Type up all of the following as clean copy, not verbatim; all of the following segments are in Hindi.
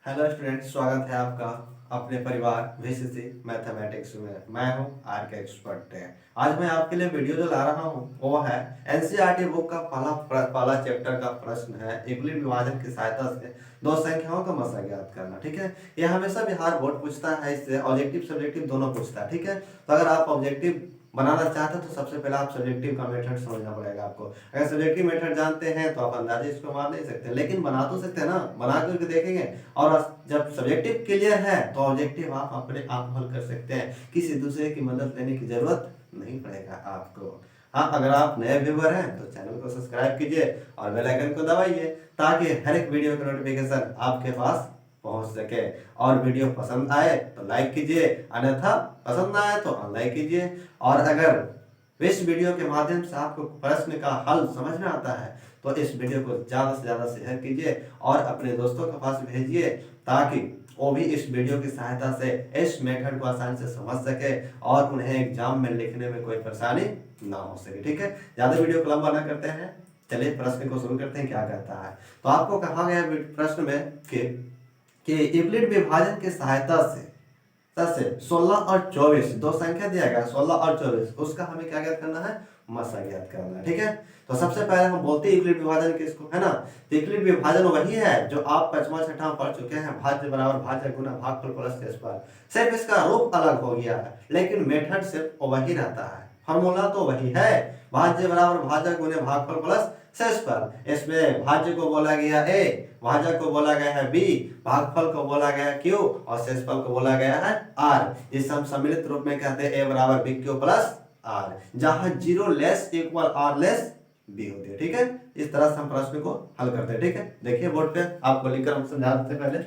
हेलो स्टूडेंट, स्वागत है आपका अपने परिवार वीसीसी मैथमेटिक्स में। मैं हूं आर के एक्सपर्ट है। आज मैं आपके लिए वीडियो जो ला रहा हूं वो है एनसीईआरटी बुक का पहला चैप्टर का प्रश्न है यूक्लिड विभाजन की सहायता से दो संख्याओं का मसा ज्ञात करना। ठीक है, ये हमेशा बिहार बोर्ड पूछता है, इससे ऑब्जेक्टिव सब्जेक्टिव दोनों पूछता है। ठीक है, तो अगर आप ऑब्जेक्टिव बनाना चाहते हैं तो सबसे पहले आप सब्जेक्टिव का मेथड समझना पड़ेगा आपको। अगर सब्जेक्टिव मेथड जानते हैं तो आप अंदाजे इसको मार नहीं सकते, लेकिन बना तो सकते हैं ना, बना करके देखेंगे। और जब सब्जेक्टिव क्लियर है तो ऑब्जेक्टिव आप अपने आप हल कर सकते हैं, किसी दूसरे की मदद लेने की जरूरत नहीं पड़ेगा आपको। हाँ, अगर आप नए व्यूअर हैं तो चैनल को सब्सक्राइब कीजिए और बेल आइकन को दबाइए ताकि हर एक वीडियो का नोटिफिकेशन आपके पास पहुंच सके। और वीडियो पसंद आए तो लाइक कीजिए, अन्यथा पसंद ना आए तो अनलाइक कीजिए। और अगर इस वीडियो के माध्यम से आपको प्रश्न का हल समझ में आता है तो इस वीडियो को ज़्यादा से ज़्यादा शेयर कीजिए और अपने दोस्तों के पास भेजिए ताकि वो भी इस वीडियो की सहायता से इस मेथड को आसानी से समझ सके और उन्हें एग्जाम में लिखने में कोई परेशानी ना हो सके। ठीक है, ज़्यादा वीडियो को लंबा ना करते हैं, चलिए प्रश्न को शुरू करते हैं। क्या कहता है, तो आपको कहा गया प्रश्न में कि यूक्लिड विभाजन की सहायता से 16 और 24 दो संख्या दिया गया, 16 और 24, उसका हमें क्या ज्ञात करना है, मसा ज्ञात करना है। ठीक है, तो सबसे पहले हम बोलते हैं यूक्लिड विभाजन किसको, है ना। तो यूक्लिड विभाजन वही है जो आप पांचवा छठा पढ़ चुके हैं, भाज्य बराबर भाज्य गुना भागफल प्लस शेषफल। सिर्फ इसका रूप अलग हो गया है लेकिन मेथड सिर्फ वही रहता है, फॉर्मूला तो वही है, भाज्य बराबर भाज्य गुने भागफल प्लस शेषफल। इसमें भाज्य को बोला गया ए, भाजक को बोला गया है बी, भागफल को बोला गया है क्यू और शेषफल को बोला गया है आर। इस हम सम्मिलित रूप में कहते हैं ए बराबर बी क्यू प्लस आर, जहां zero less equal R less B होती है। ठीक है, इस तरह से हम प्रश्न को हल करते हैं। ठीक है, देखिए बोर्ड पे आपको लिखकर हम समझा देते हैं। पहले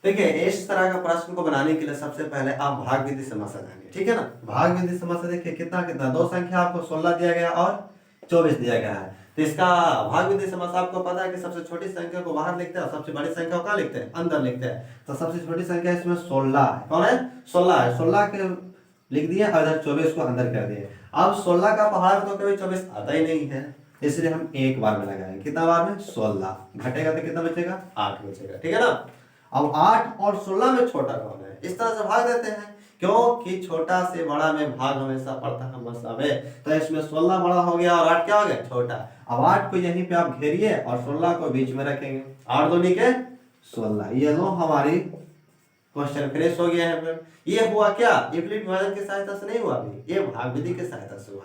देखिए, इस तरह का प्रश्न को बनाने के लिए सबसे पहले आप भाग विधि समस्या जानिए। ठीक है ना, भाग विधि समस्या देखिए कितना कितना, दो संख्या आपको 16 दिया गया और 24 दिया गया है। तो इसका भाग विधि समस्या आपको पता है कि सबसे छोटी संख्या को बाहर लिखते हैं और सबसे बड़ी संख्या को कहाँ लिखते हैं, अंदर लिखते हैं। तो सबसे छोटी संख्या इसमें 16 है। कौन है, 16 है। 16 के लिख दिए और इधर 24 को अंदर कर दिए। अब 16 का पहाड़ तो कभी 24 आता ही नहीं है, इसलिए हम एक बार में लगाएंगे। कितना बार में, 16 घटेगा तो कितना बचेगा, 8 बचेगा। ठीक है ना। अब 8 और 16 में छोटा कौन है, इस तरह से भाग देते हैं क्योंकि छोटा से बड़ा में भाग हमेशा पड़ता है मसा में। तो इसमें 16 बड़ा हो गया और 8 क्या हो गया, छोटा। अब 8 को यहीं पे आप घेरिए और 16 को बीच में रखेंगे, 8 दूनी के 16। ये लो हमारी क्वेश्चन फिनिश हो गया है। फिर ये हुआ क्या, यूक्लिड विभाजन की सहायता से नहीं हुआ, अभी ये भाग विधि की सहायता से हुआ।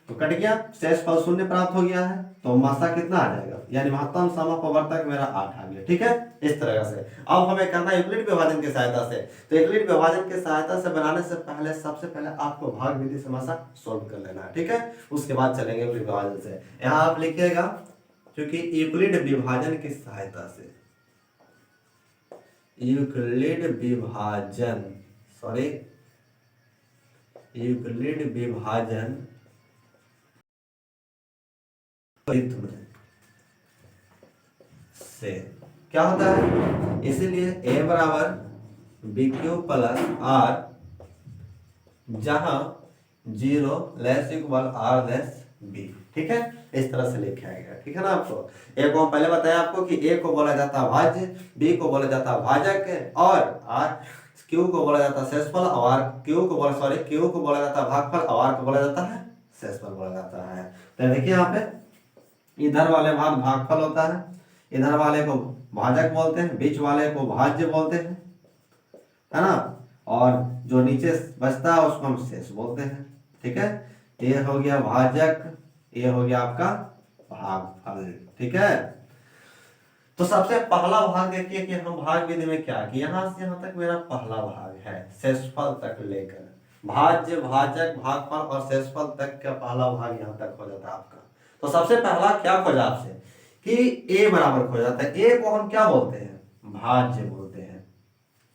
तो कट गया, शेषफल शून्य प्राप्त हो गया है, तो मसा कितना आ जाएगा, यानी महत्तम समपवर्तक मेरा 8 आ गया। ठीक है, इस तरह से अब हमें करना है यूक्लिड विभाजन की सहायता से। तो यूक्लिड विभाजन की सहायता से बनाने से पहले सबसे पहले आपको भाग विधि समस्या सॉल्व कर लेना है। ठीक है, उसके बाद चलेंगे यूक्लिड विभाजन से। यहाँ आप लिखिएगा क्योंकि यूक्लिड विभाजन की सहायता से, यूक्लिड विभाजन यूक्लिड विभाजन से क्या होता है, इसीलिए a बराबर बी क्यू प्लस आर, जहां zero less equal R less B. ठीक है, इस तरह से लिखा गया। ठीक है ना। आपको ए को पहले बताया आपको कि ए को बोला जाता है भाज्य, बी को बोला जाता है भाजक और आर क्यू को बोला जाता है शेषफल और क्यू को बोला जाता है भागफल और आर को बोला जाता है शेषफल बोला जाता है। तो देखिए यहाँ पे इधर वाले भाग भागफल होता है, इधर वाले को भाजक बोलते हैं, बीच वाले को भाज्य बोलते हैं, है ना। और जो नीचे बचता है उसको हम शेष बोलते हैं। ठीक है, ये हो गया भाजक, ये हो गया आपका भागफल। ठीक है, तो सबसे पहला भाग देखिए कि हम भाग विधि में क्या कि यहां से यहां तक मेरा पहला भाग है, शेषफल तक लेकर भाज्य भाजक भागफल और शेषफल तक का पहला भाग यहां तक हो जाता है आपका। तो सबसे पहला क्या खोजा आपसे कि a बराबर खोजा जाता है। a को हम क्या बोलते हैं, भाज्य बोलते हैं,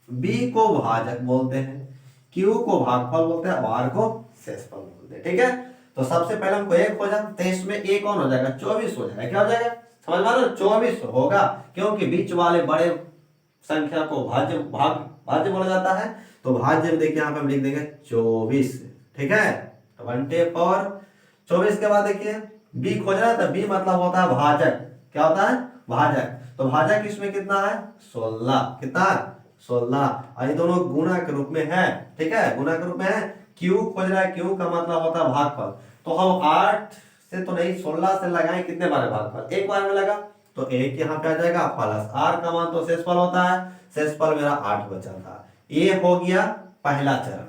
b को भाजक बोलते हैं, q को भागफल बोलते हैं और r को शेषफल बोलते हैं। ठीक है, तो सबसे पहले हमको a खोजा, तो इसमें a कौन हो जाएगा, 24 हो जाएगा। क्या हो जाएगा, समझ में आ रहा है, 24 होगा क्योंकि बीच वाले बड़े संख्या को भाज्य बोला जाता है। तो भाज्य में देखिए यहाँ पे हम लिख देंगे 24। ठीक है, 1 टेप और 24 के बाद देखिए बी खोजना है, तो बी मतलब होता है भाजक। क्या होता है? भाजक। तो भाजक इसमें कितना है? 16। कितना है? 16। और ये दोनों गुणा के रूप में है। ठीक है, गुणा के रूप में है। क्यू खोज रहा है, क्यू का मतलब होता है भागफल। तो हम 8 से तो नहीं, 16 से लगाएं, कितने बार है भागफल? एक बार में लगा, तो एक यहाँ पे आ जाएगा, प्लस आर का मान तो शेषफल होता है, शेषफल मेरा 8 बचा था। ये हो गया पहला चरण।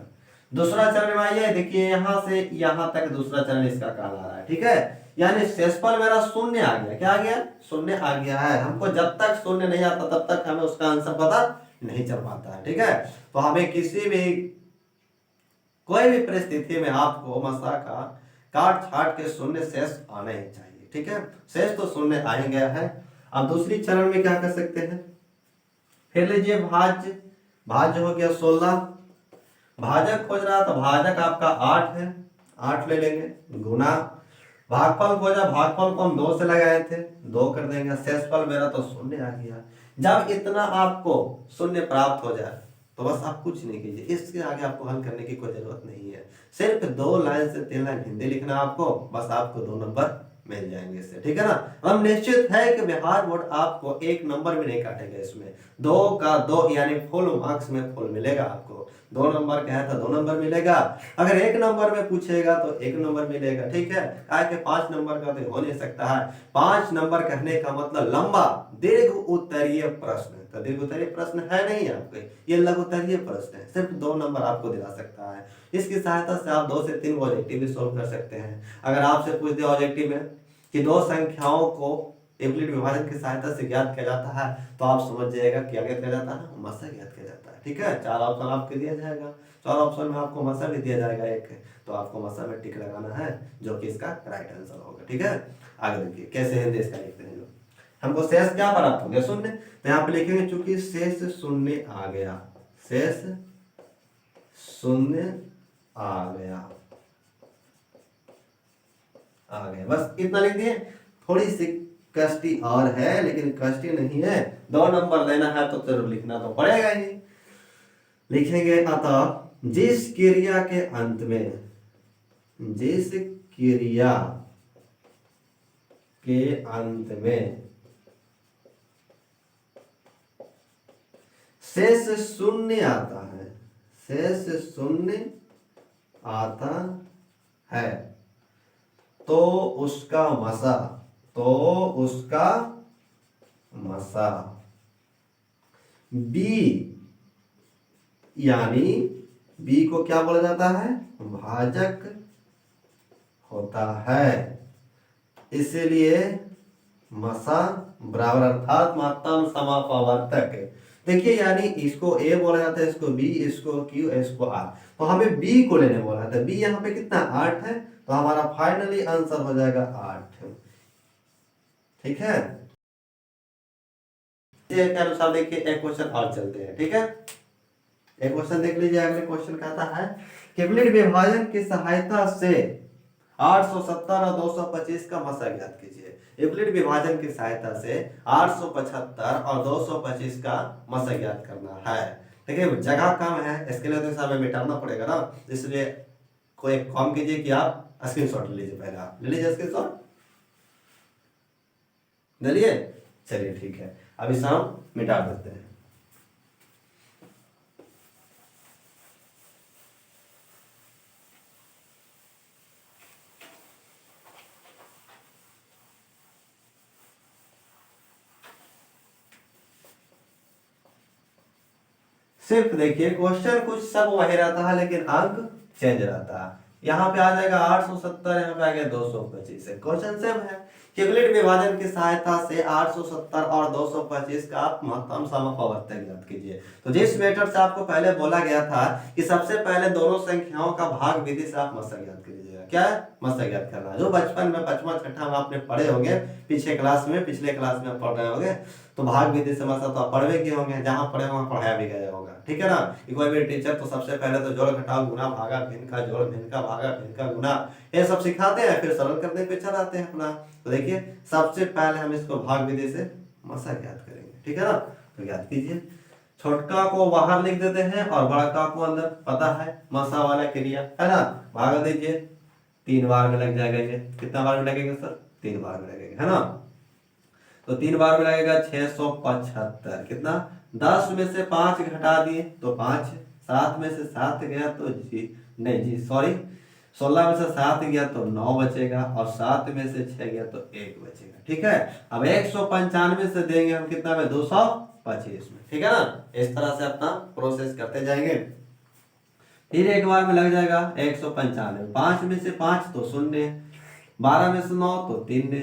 दूसरा चरण में आइए, देखिए यहां से यहां तक दूसरा चरण इसका कहला रहा है। ठीक है, यानी शेषफल मेरा शून्य आ गया। क्या आ गया? शून्य आ गया है। हमको जब तक शून्य नहीं आता तब तक हमें उसका आंसर पता नहीं चल पाता है। ठीक है, तो हमें किसी भी कोई भी परिस्थिति में आपको मसा का काट छाट के शून्य शेष आना ही चाहिए। ठीक है, शेष तो शून्य आ ही गया है। अब दूसरी चरण में क्या कर सकते हैं? फिर लीजिए भाज्य। भाज्य हो गया 16। भाजक खोज रहा, तो भाजक आपका 8 है, 8 ले लेंगे, गुना भागफल खोजा, भागफल को हम 2 से लगाए थे, 2 कर देंगे, शेषफल मेरा तो शून्य आ गया। जब इतना आपको शून्य प्राप्त हो जाए तो बस आप कुछ नहीं कीजिए, इसके आगे आपको हल करने की कोई जरूरत नहीं है। सिर्फ 2 लाइन से 3 लाइन हिंदी लिखना आपको, बस आपको 2 नंबर मिल जाएंगे इससे। ठीक है ना? हम निश्चित है कि बिहार बोर्ड आपको 1 नंबर भी नहीं काटेगा इसमें। 2 का 2 यानी फुल मार्क्स में फुल मिलेगा आपको। 2 नंबर का है तो 2 नंबर मिलेगा। अगर 1 नंबर में पूछेगा तो 1 नंबर मिलेगा। ठीक है, आगे 5 नंबर का तो हो नहीं सकता है। 5 नंबर कहने का मतलब लंबा दीर्घ उत्तरीय प्रश्न। तो दीर्घ उत्तरीय प्रश्न है नहीं आपके, ये लघु उत्तरीय प्रश्न है। सिर्फ 2 नंबर आपको दिला सकता है। इसकी सहायता से आप 2 से 3 ऑब्जेक्टिव भी सोल्व कर सकते हैं। अगर आपसे पूछ दिया ऑब्जेक्टिव में कि 2 संख्याओं को यूक्लिड विभाजन की सहायता से ज्ञात किया जाता है, तो आप समझ जाइएगा क्या ज्ञात किया जाता है? मसा ज्ञात किया जाता है। ठीक है, 4 ऑप्शन आपको दिया जाएगा, 4 ऑप्शन में आपको मसा भी दिया जाएगा एक, तो आपको मसा में टिक लगाना है, जो कि इसका राइट आंसर होगा। ठीक है, आगे देखिए कैसे हिंदी इसका लिखते हैं। हमको शेष क्या प्राप्त हो गया? शून्य। तो यहाँ पे लिखेंगे चूंकि शेष शून्य आ गया, शेष शून्य आ गया, आ गया, बस इतना लिख दिए। थोड़ी सी कष्टी और है, लेकिन कष्टी नहीं है। 2 नंबर लेना है तो जरूर लिखना तो पड़ेगा ही। लिखेंगे अतः जिस क्रिया के अंत में, जिस क्रिया के अंत में शेष शून्य आता है, शेष शून्य आता है, तो उसका मसा, तो उसका मसा बी, यानी बी को क्या बोला जाता है? भाजक होता है। इसीलिए मसा बराबर अर्थात महत्तम समापवर्तक। देखिए, यानी इसको ए बोला जाता है, इसको बी, इसको क्यू, इसको आर। तो हमें बी को लेने बोला था। बी यहाँ पे कितना? 8 है, तो हमारा फाइनली आंसर हो जाएगा 8। ठीक है, के अनुसार देखिए एक क्वेश्चन और चलते हैं। ठीक है, एक क्वेश्चन देख लीजिए। अगले क्वेश्चन कहता है कि यूक्लिड विभाजन की सहायता से 870 और 225 का मसा ज्ञात कीजिए। यूक्लिड विभाजन की सहायता से 875 और 225 का मसा ज्ञात करना है। ठीक है, जगह कम है, इसके लिए तो हमें मिटाना पड़ेगा ना, इसलिए कोई काम कीजिए कि आप स्क्रीनशॉट ले लीजिए। पहले आप ले लीजिए स्क्रीनशॉट, ले लिए? चलिए ठीक है, अब इसे हम मिटा देते हैं। सिर्फ देखिए क्वेश्चन कुछ सब वही रहता है, लेकिन अंक चेंज रहता है। यहाँ पे आ जाएगा 870, यहाँ पे आ गया 225 है, क्वेश्चन सेम है। यूक्लिड विभाजन की सहायता से 870 और 225 का आप महत्तम समापवर्तक ज्ञात कीजिए। तो जिस मेथड से आपको पहले बोला गया था कि सबसे पहले दोनों संख्याओं का भाग विधि से आप मसा ज्ञात कीजिएगा। क्या है? मसा ज्ञात करना, जो बचपन में 5वां 6वां में आपने पढ़े होंगे, पिछले क्लास में पढ़ रहे होंगे, तो भाग विधि से मसा तो आप पढ़वे किए होंगे, जहां पढ़े वहां पढ़ाया भी गया होगा। ठीक है ना? कि कोई भी टीचर तो सबसे पहले तो जोड़ घटाव गुना भागा भिन्न का जोड़, भिन्न का भागा, भिन्न का गुना, ये सब सिखाते हैं, फिर सरल करने पे चल आते हैं अपना। तो देखिए सबसे पहले हम इसको भाग विधि से मसा ज्ञात करेंगे। ठीक है ना? तो ज्ञात कीजिए। छोटका को बाहर लिख देते हैं और बड़का को अंदर, पता है मसा वाला क्रिया है ना, भाग दीजिए। 3 बार में लग जाएगा। ये कितना बार में लगेगा सर? 3 बार में लगेगा, है ना। तो 3 बार में लगेगा 675। कितना? 10 में से 5 घटा दिए तो 5, 7 में से 7 गया तो जी नहीं जी सॉरी, 16 में से 7 गया तो 9 बचेगा, और 7 में से 6 गया तो 1 बचेगा। ठीक है, अब 195 से देंगे हम कितना में? 225 में। ठीक है ना, इस तरह से अपना प्रोसेस करते जाएंगे। फिर एक बार में लग जाएगा 195, 5 में से 5 तो 0, 12 में से 9 तो 3,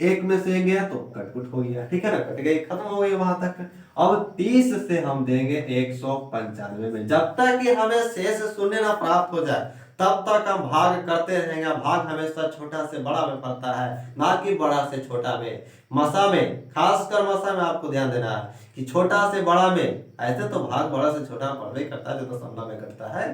एक में से गया तो कटकुट हो गया। ठीक है ना, कट गई, खत्म हो गई वहां तक। अब 30 से हम देंगे 195 में, जब तक कि हमें शेष शून्य ना प्राप्त हो जाए तब तक हम भाग करते रहेंगे। भाग हमेशा छोटा से बड़ा में पड़ता है, ना कि बड़ा से छोटा में। मसा में, खासकर मसा में आपको ध्यान देना है कि छोटा से बड़ा में, ऐसे तो भाग बड़ा से छोटा में पड़ता ही करता है, जो तो समला में करता है।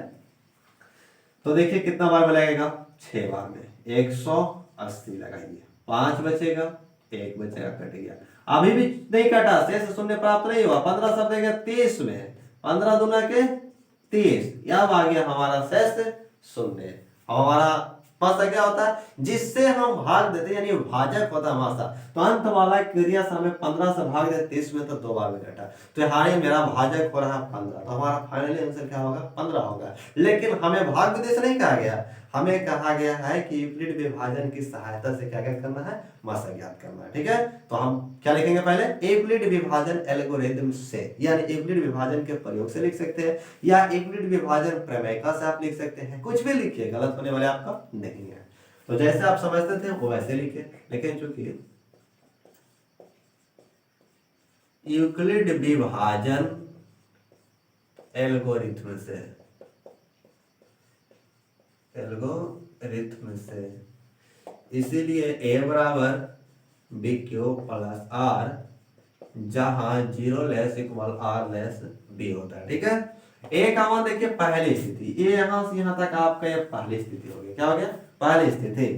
तो देखिए कितना बार में लगेगा? 6 बार में। 180 लगाइए, 5 बचेगा, 1 बचेगा, कट गया। अभी भी नहीं कटा, शेष शून्य प्राप्त नहीं हुआ। 15 सब देंगे 30 में, 15 दूना के 30, अब आ गया हमारा शेष शून्य। हमारा मासा क्या होता है? जिससे हम भाग देते यानी भाजक होता है मासा। तो अंत वाला क्रिया से हमें 15 से भाग दे 30 में, तो 2 बार में घटा। तो यहाँ मेरा भाजक हो रहा है 15, तो हमारा फाइनली आंसर क्या होगा? 15 होगा। लेकिन हमें भाग विदेश नहीं कहा गया, हमें कहा गया है कि यूक्लिड विभाजन की सहायता से क्या क्या करना है? मासा ज्ञात करना है। ठीक है, तो हम क्या लिखेंगे? पहले यूक्लिड विभाजन एल्गोरिथम से, यानी यूक्लिड विभाजन के प्रयोग से लिख सकते हैं, या यूक्लिड विभाजन प्रमेय से आप लिख सकते हैं। कुछ भी लिखिए, गलत होने वाले आपका नहीं है। तो जैसे आप समझते थे वो वैसे लिखे, लेकिन चूंकि यूक्लिड विभाजन एल्गोरिथम से इसीलिए a बराबर बी क्यू प्लस आर, जहां 0 less equal R less B होता है। ठीक है, ए का मान देखिए पहली स्थिति, ये यहां से यहां तक आपका ये पहली स्थिति हो गया। क्या हो गया? पहली स्थिति।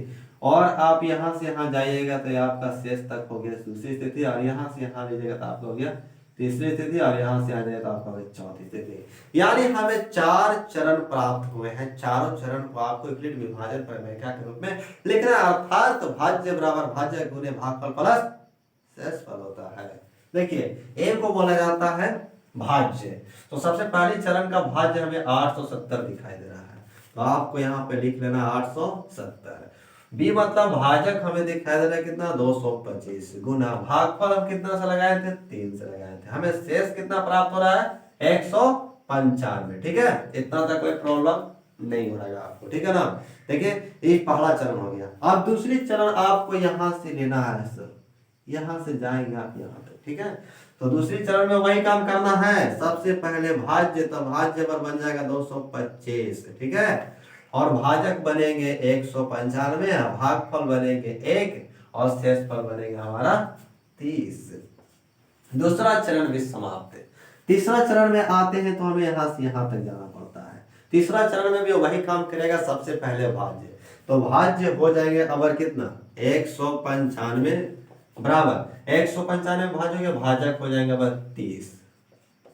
और आप यहां से यहां जाइएगा तो ये आपका शेष तक हो गया दूसरी स्थिति, और यहां से यहां लीजिएगा तो आपका हो गया तीसरी स्थिति, और यहां से आ जाएगा तो आपका हो गया चौथी स्थिति। यानी हमें 4 चरण प्राप्त हुए हैं। चारों चरण को आपको यूक्लिड विभाजन प्रमेय के रूप में लिखना है, अर्थात भाज्य बराबर भाज्य गुने भागफल प्लस शेषफल होता है। देखिए ए को बोला जाता है भाज्य, तो सबसे पहले चरण का भाज्य हमें 870 दिखाई दे रहा है, तो आपको यहाँ पे लिख लेना 870। बी मतलब भाजक हमें दिखाई दे रहा है कितना? 225 गुना भागफल हम कितना से लगाए थे? 3 से लगाए थे। हमें शेष कितना प्राप्त हो रहा है? 195। ठीक है, इतना तक कोई प्रॉब्लम नहीं हो रहा आपको। ठीक है ना, देखिए ये पहला चरण हो गया। अब दूसरी चरण आपको यहां से लेना है सर, यहां से जाएंगे आप यहां तक। ठीक है, तो दूसरी चरण में वही काम करना है। सबसे पहले भाज्य, तो भाज्य पर बन जाएगा 225। ठीक है, और भाजक बनेंगे 195, भागफल बनेंगे 1, और शेषफल बनेगा हमारा 30। दूसरा चरण भी समाप्त है। तीसरा चरण में आते हैं तो हमें यहां से यहां तक जाना पड़ता है। तीसरा चरण में भी वही काम करेगा, सबसे पहले भाज्य, तो भाज्य हो जाएंगे अबर कितना? 195 बराबर 195 भाजोगे, भाजक हो जाएंगे अबर 30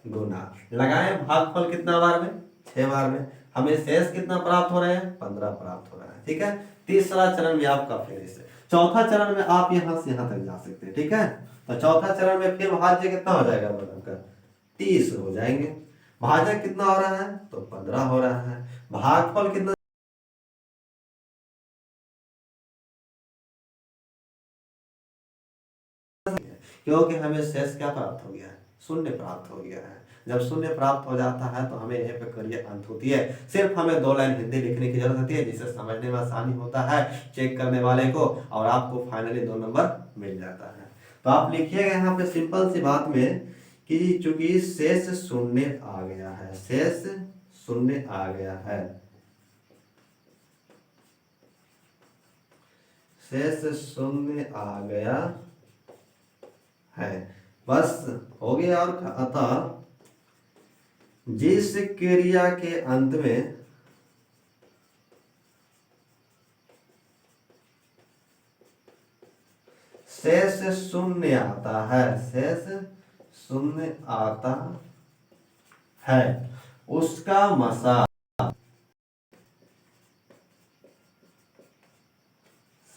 गुना लगाए भागफल कितना बार में? 6 बार में। हमें शेष कितना प्राप्त हो रहे हैं? 15 प्राप्त हो रहा है। ठीक है, तीसरा चरण भी आपका फिनिश है। चौथा चरण में आप यहां से यहां तक जा सकते हैं। ठीक है, तो चौथा चरण में फिर भाज्य कितना हो जाएगा? मतलब 30 हो जाएंगे। भाजक कितना हो रहा है? तो 15 हो रहा है। भागफल कितना? क्योंकि हमें शेष क्या प्राप्त हो गया है? शून्य प्राप्त हो गया है। जब शून्य प्राप्त हो जाता है तो हमें यह प्रक्रिया अंत होती है। सिर्फ हमें 2 लाइन हिंदी लिखने की जरूरत होती है, जिससे समझने में आसानी होता है चेक करने वाले को, और आपको फाइनली 2 नंबर मिल जाता है। तो आप लिखिएगा यहाँ पे सिंपल सी बात में कि चूंकि शेष शून्य आ गया है, शेष शून्य आ गया है, शेष शून्य आ गया है, बस हो गया। और अतः जिस क्रिया के अंत में शेष शून्य आता है, शेष शून्य आता है, उसका मसा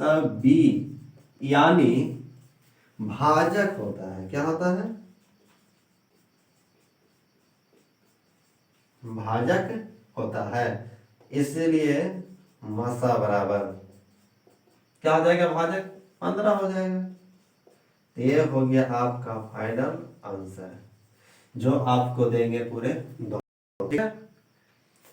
सभी यानी भाजक होता है। क्या होता है? भाजक होता है। इसलिए मसा बराबर क्या हो जाएगा? भाजक 15 हो जाएगा। तो ये हो गया आपका फाइनल आंसर जो आपको देंगे पूरे 2। ठीक है,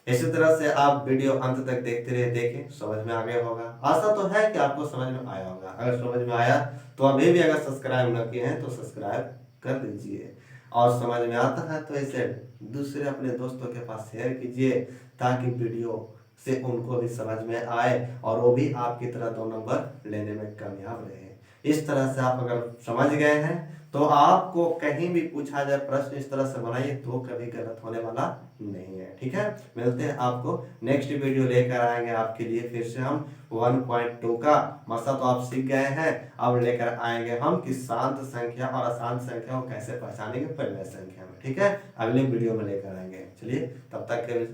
इसी तरह से आप वीडियो अंत तक देखते रहे, देखें, समझ में आ गया होगा। आशा तो है कि आपको समझ में आया होगा। अगर समझ में आया तो अभी भी अगर सब्सक्राइब न किए हैं तो सब्सक्राइब कर दीजिए, और समझ में आता है तो इसे दूसरे अपने दोस्तों के पास शेयर कीजिए, ताकि वीडियो से उनको भी समझ में आए और वो भी आपकी तरह 2 नंबर लेने में कामयाब रहे। इस तरह से आप अगर समझ गए हैं तो आपको कहीं भी पूछा जाए प्रश्न इस तरह से बनाइए तो कभी गलत होने वाला नहीं है। ठीक है, मिलते हैं आपको नेक्स्ट वीडियो लेकर आएंगे आपके लिए। फिर से हम 1.2 का मसा तो आप सीख गए हैं, अब लेकर आएंगे हम कि शांत संख्या और अशांत संख्या को कैसे पहचानेंगे परिमेय संख्या में। ठीक है, अगले वीडियो में लेकर आएंगे। चलिए, तब तक के लिए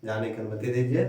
जाने की अनुमति दीजिए।